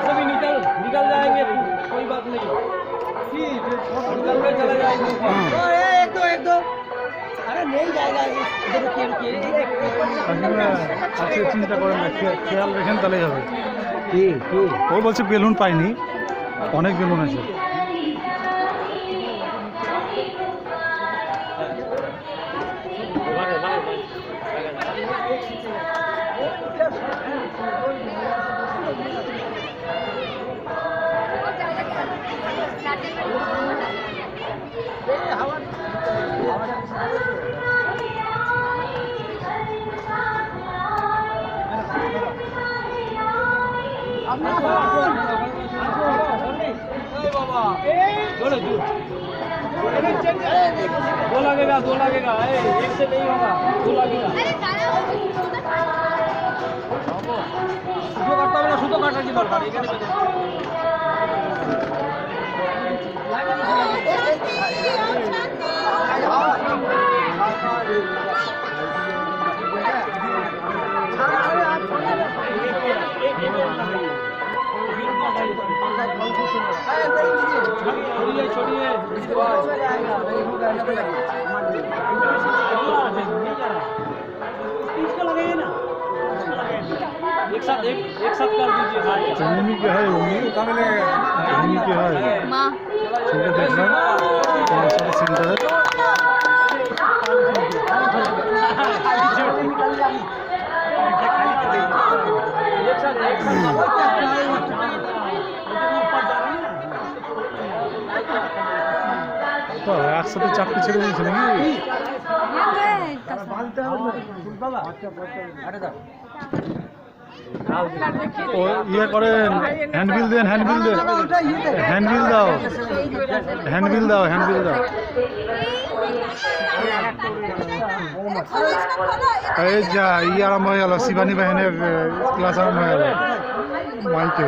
से भी निकल जाएंगे, कोई बात नहीं, निकल के चले जाएंगे। एक दो अरे नहीं जाएगा, আজকে চিন্তা করেন না, খেয়াল রেখেন তাহলেই হবে। ও বলছে বেলুন পাইনি, অনেক বেলুন আছে। दो लगेगा, एक से नहीं होगा, दो लगेगा। শুধু কাটার কি দরকার এখানে? छोड़िए एक साथ कर दीजिए। उन्हीं के है, उन्हीं के है। ठीक है, देखना कौन सा सेंटर है। তো একসাথে চাকরি ছেড়ে দিয়েছে নাকি? ও ইয়ে করেন, হ্যান্ডবিল দেন, হ্যান্ডবিল দাও। এই যা ই আরম্ভ হয়ে গেল, শিবানী বাহিনীর ক্লাস আরম্ভ হয়ে গেল মাইকে।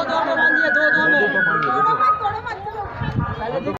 दो में बांधिए, दो में